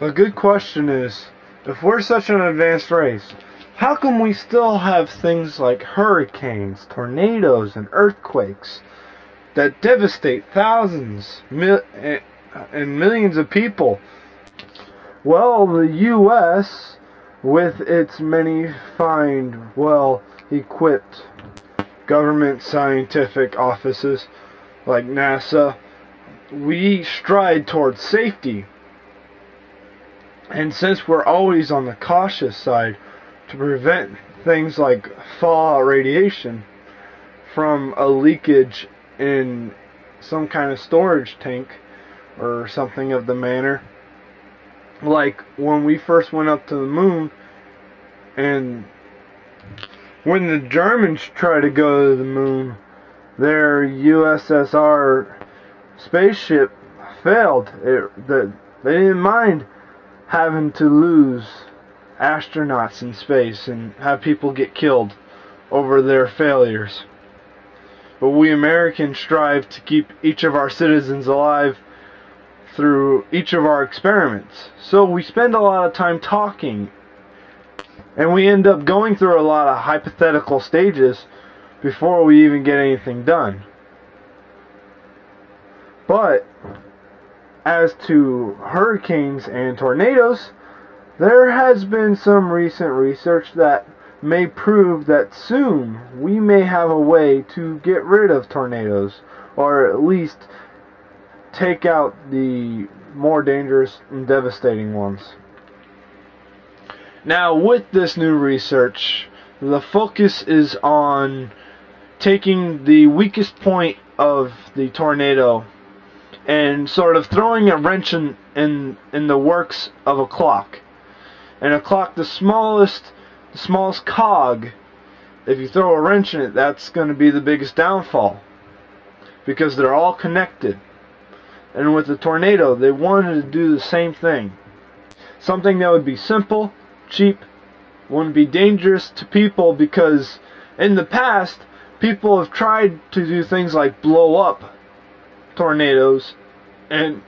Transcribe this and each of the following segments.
A good question is, if we're such an advanced race, how come we still have things like hurricanes, tornadoes, and earthquakes that devastate thousands and millions of people? Well, the U.S., with its many fine, well-equipped government scientific offices like NASA, we stride towards safety. And since we're always on the cautious side to prevent things like fallout radiation from a leakage in some kind of storage tank or something of the manner, like when we first went up to the moon, and when the Germans tried to go to the moon, their USSR spaceship failed. They didn't mind having to lose astronauts in space and have people get killed over their failures. But we Americans strive to keep each of our citizens alive through each of our experiments. So we spend a lot of time talking, and we end up going through a lot of hypothetical stages before we even get anything done. But as to hurricanes and tornadoes, there has been some recent research that may prove that soon we may have a way to get rid of tornadoes, or at least take out the more dangerous and devastating ones. Now, with this new research, the focus is on taking the weakest point of the tornado and sort of throwing a wrench in the works of a clock. And a clock, the smallest cog, if you throw a wrench in it, that's going to be the biggest downfall, because they're all connected. And with the tornado, they wanted to do the same thing. Something that would be simple, cheap, wouldn't be dangerous to people, because in the past, people have tried to do things like blow up tornadoes, and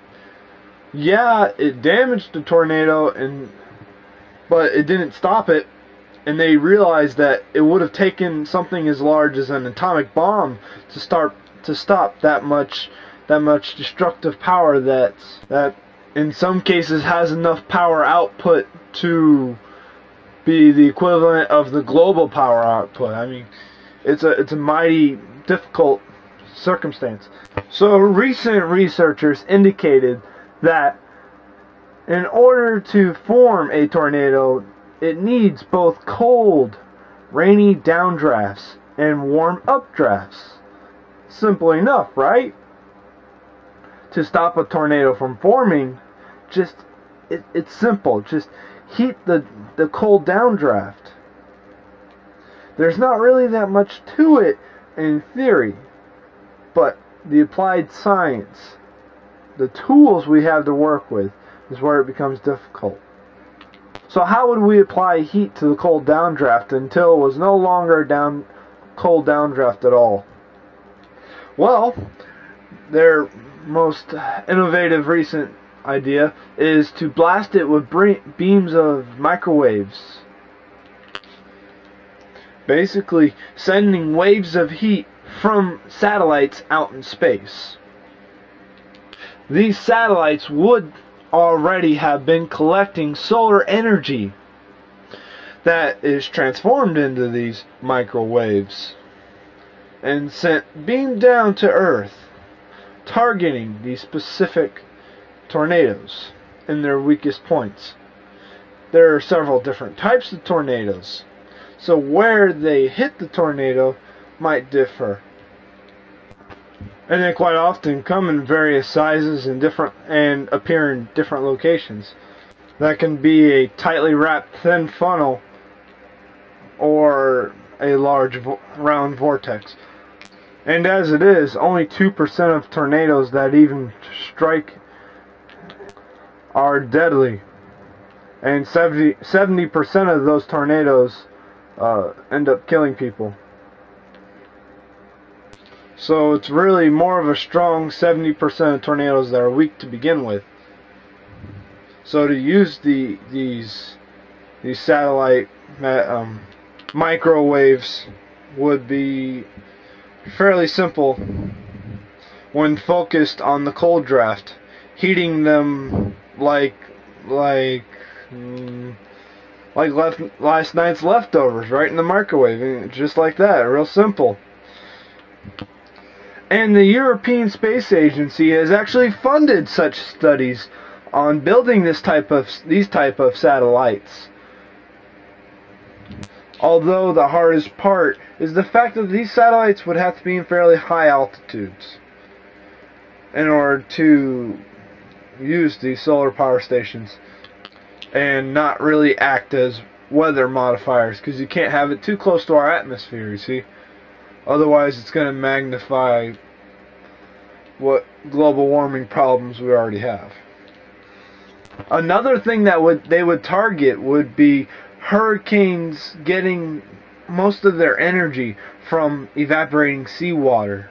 yeah, it damaged the tornado, but it didn't stop it. And they realized that it would have taken something as large as an atomic bomb to stop that much destructive power that in some cases has enough power output to be the equivalent of the global power output. I mean, it's a mighty difficult circumstance. So recent researchers indicated that in order to form a tornado, it needs both cold, rainy downdrafts and warm updrafts. Simple enough, right? To stop a tornado from forming, it's simple. Just heat the cold downdraft. There's not really that much to it in theory, but the applied science, the tools we have to work with, is where it becomes difficult. So how would we apply heat to the cold downdraft until it was no longer a cold downdraft at all? Well, their most innovative recent idea is to blast it with beams of microwaves. Basically, sending waves of heat from satellites out in space. These satellites would already have been collecting solar energy that is transformed into these microwaves and beamed down to Earth, targeting these specific tornadoes in their weakest points. There are several different types of tornadoes, so where they hit the tornado might differ. And they quite often come in various sizes and appear in different locations. That can be a tightly wrapped thin funnel or a large round vortex. And as it is, only 2% of tornadoes that even strike are deadly. And 70% of those tornadoes end up killing people. So it's really more of a strong 70% of tornadoes that are weak to begin with. So to use these satellite microwaves would be fairly simple when focused on the cold draft, heating them last night's leftovers right in the microwave, just like that, real simple. And the European Space Agency has actually funded such studies on building these type of satellites. Although the hardest part is the fact that these satellites would have to be in fairly high altitudes in order to use these solar power stations and not really act as weather modifiers, because you can't have it too close to our atmosphere, you see. Otherwise it's going to magnify what global warming problems we already have. Another thing that they would target would be hurricanes getting most of their energy from evaporating seawater.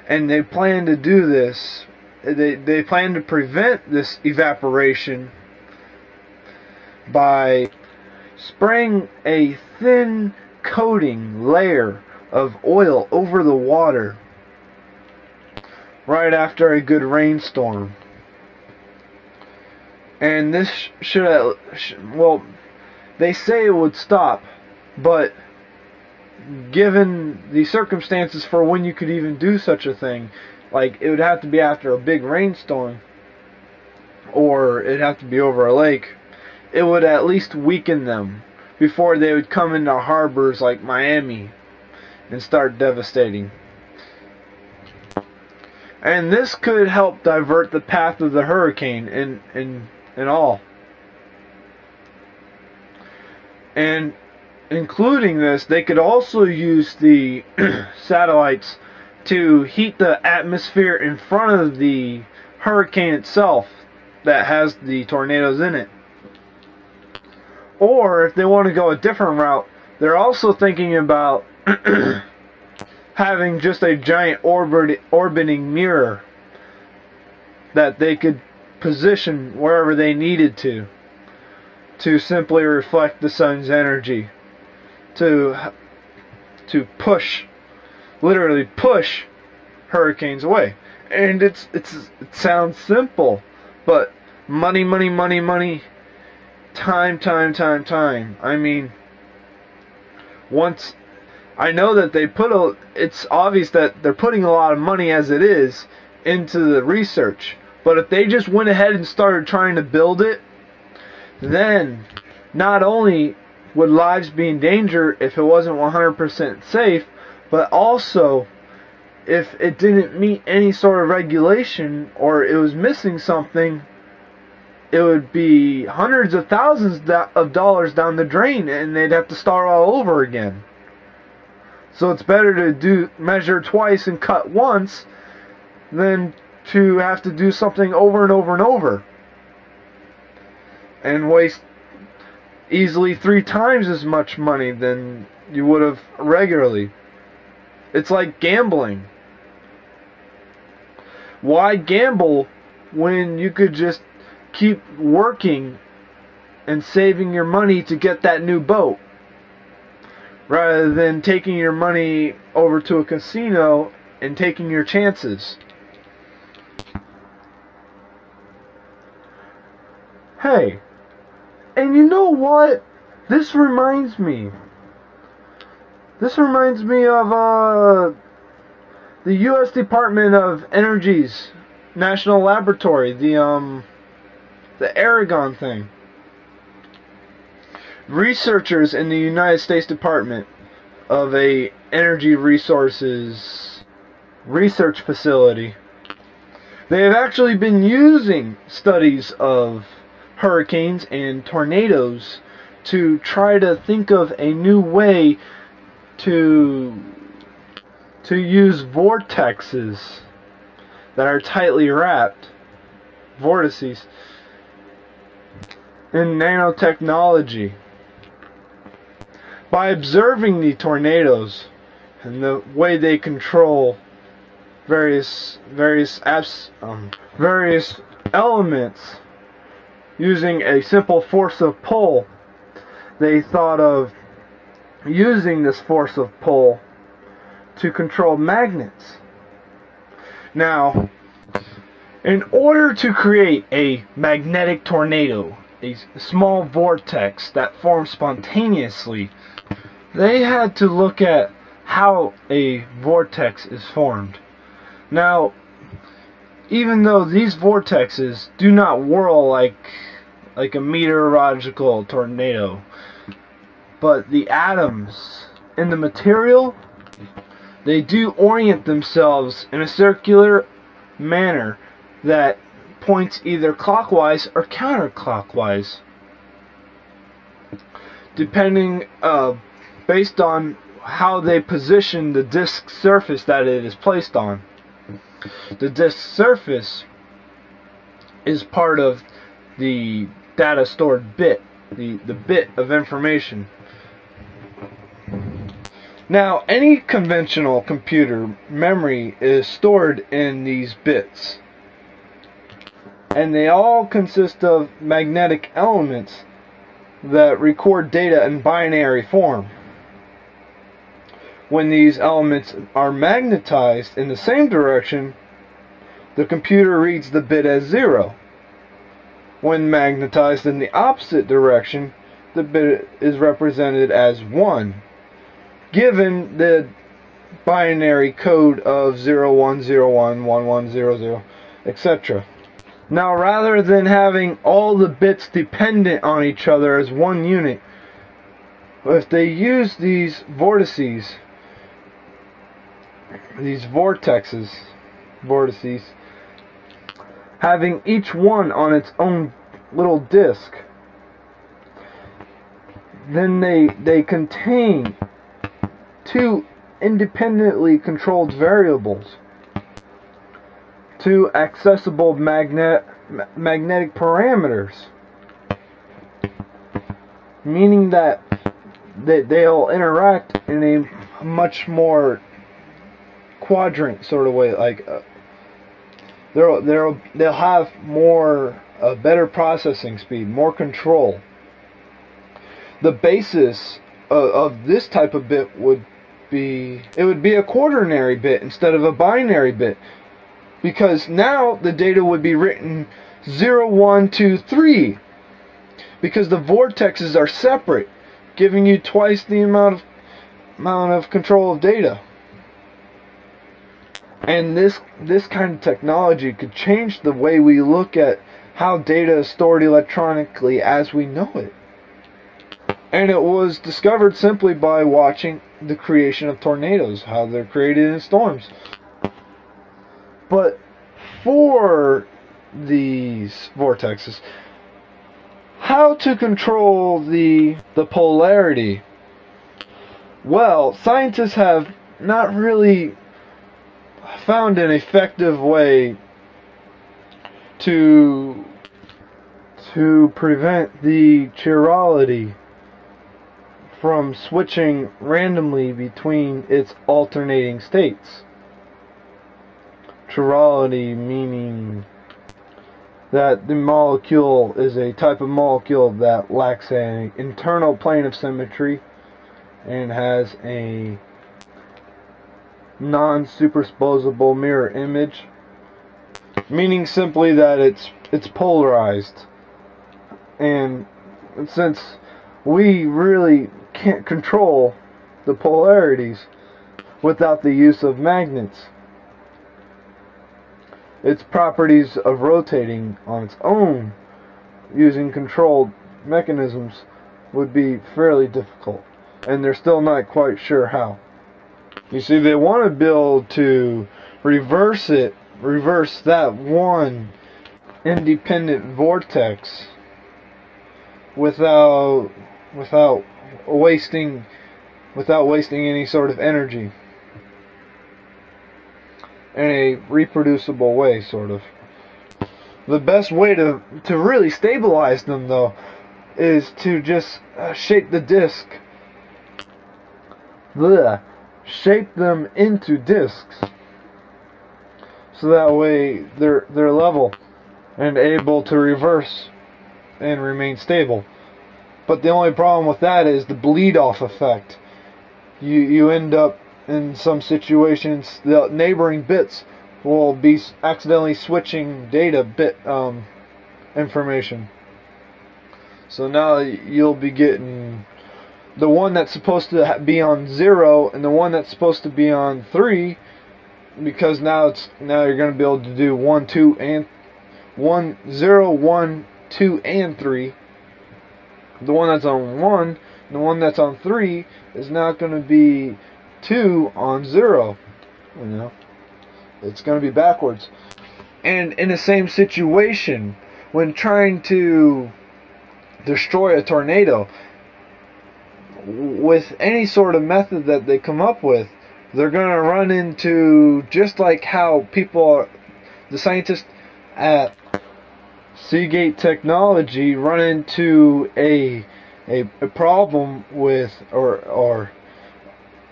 And they plan to do this. They plan to prevent this evaporation by spraying a thin coating layer of oil over the water right after a good rainstorm. And this well, they say it would stop, but given the circumstances for when you could even do such a thing, like it would have to be after a big rainstorm, or it'd have to be over a lake, it would at least weaken them before they would come into harbors like Miami and start devastating. And this could help divert the path of the hurricane and all. And including this, they could also use the satellites to heat the atmosphere in front of the hurricane itself that has the tornadoes in it. Or if they want to go a different route, they're also thinking about having just a giant orbiting mirror that they could position wherever they needed to simply reflect the sun's energy, to push, literally push hurricanes away. And it sounds simple, but money, time. I mean, once I know that it's obvious that they're putting a lot of money as it is into the research, but if they just went ahead and started trying to build it, then not only would lives be in danger if it wasn't 100% safe, but also if it didn't meet any sort of regulation or it was missing something, it would be hundreds of thousands of dollars down the drain, and they'd have to start all over again. So it's better to measure twice and cut once than to have to do something over and over and over and waste easily 3 times as much money than you would have regularly. It's like gambling. Why gamble when you could just keep working and saving your money to get that new boat, rather than taking your money over to a casino and taking your chances? Hey, and you know what? This reminds me of the U.S. Department of Energy's National Laboratory, the Aragon thing. Researchers in the United States Department of a Energy Resources research facility, they have actually been using studies of hurricanes and tornadoes to try to think of a new way to use vortexes that are tightly wrapped, vortices, in nanotechnology. By observing the tornadoes and the way they control various elements using a simple force of pull. They thought of using this force of pull to control magnets. Now, in order to create a magnetic tornado, a small vortex that forms spontaneously, they had to look at how a vortex is formed. Now, even though these vortexes do not whirl like a meteorological tornado, but the atoms in the material, they do orient themselves in a circular manner that points either clockwise or counterclockwise, depending based on how they position the disk surface that it is placed on. The disk surface is part of the data stored bit, the bit of information. Now, any conventional computer memory is stored in these bits, and they all consist of magnetic elements that record data in binary form. When these elements are magnetized in the same direction, the computer reads the bit as 0. When magnetized in the opposite direction, the bit is represented as 1, given the binary code of 0101, 1100, etc. Now, rather than having all the bits dependent on each other as one unit, if they use these vortices, having each one on its own little disk, then they contain two independently controlled variables, two accessible magnetic parameters, meaning that they'll interact in a much more quadrant sort of way, like they'll have a better processing speed, more control. The basis of this type of bit would be a quaternary bit instead of a binary bit, because now the data would be written 0, 1, 2, 3, because the vortexes are separate, giving you twice the amount of control of data. And this kind of technology could change the way we look at how data is stored electronically as we know it. And it was discovered simply by watching the creation of tornadoes, how they're created in storms. But for these vortexes, how to control the polarity? Well, scientists have not really found an effective way to prevent the chirality from switching randomly between its alternating states. Chirality meaning that the molecule is a type of molecule that lacks an internal plane of symmetry and has a non-superposable mirror image, meaning simply that it's polarized. And since we really can't control the polarities without the use of magnets, its properties of rotating on its own using controlled mechanisms would be fairly difficult, and they're still not quite sure how. You see, they want to build to reverse that one independent vortex without wasting any sort of energy, in a reproducible way, sort of. The best way to really stabilize them, though, is to just shape the disc. Shape them into discs, so that way they're level and able to reverse and remain stable. But the only problem with that is the bleed-off effect. You end up in some situations, the neighboring bits will be accidentally switching data bit information. So now you'll be getting the one that's supposed to be on 0 and the one that's supposed to be on 3, because now you're going to be able to do 1, 2, and 1, 0, 1, 2, and 3. The one that's on 1 and the one that's on 3 is now going to be 2 on 0. You know, it's going to be backwards. And in the same situation, when trying to destroy a tornado, with any sort of method that they come up with, they're going to run into, just like how the scientists at Seagate Technology run into a problem with, or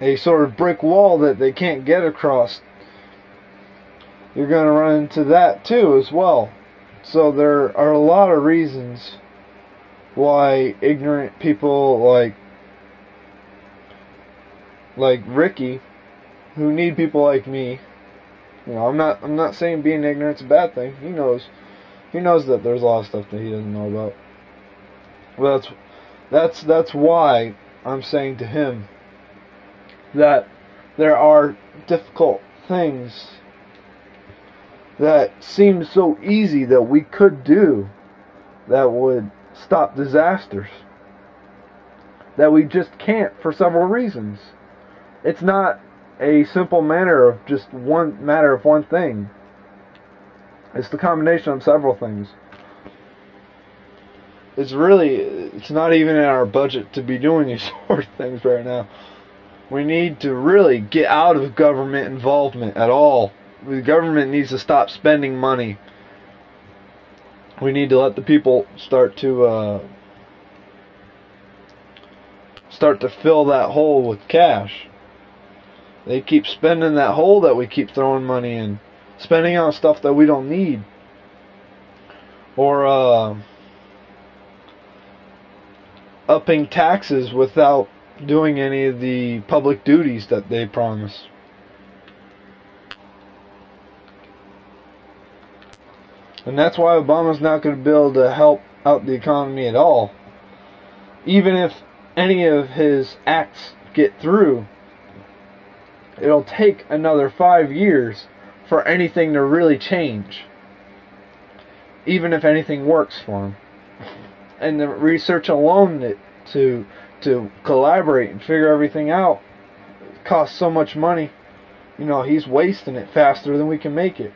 a sort of brick wall that they can't get across. You're going to run into that too as well. So there are a lot of reasons why ignorant people like Ricky, who need people like me. You know, I'm not saying being ignorant's a bad thing. He knows that there's a lot of stuff that he doesn't know about. Well, that's why I'm saying to him that there are difficult things that seem so easy that we could do that would stop disasters, that we just can't for several reasons. It's not a simple matter of just one thing. It's the combination of several things. It's not even in our budget to be doing these sort of things right now. We need to really get out of government involvement at all. The government needs to stop spending money. We need to let the people start to fill that hole with cash. They keep spending that hole that we keep throwing money in, spending on stuff that we don't need, or upping taxes without doing any of the public duties that they promise. And that's why Obama's not going to be able to help out the economy at all. Even if any of his acts get through, it'll take another 5 years for anything to really change. Even if anything works for him. And the research alone to collaborate and figure everything out costs so much money. You know, he's wasting it faster than we can make it.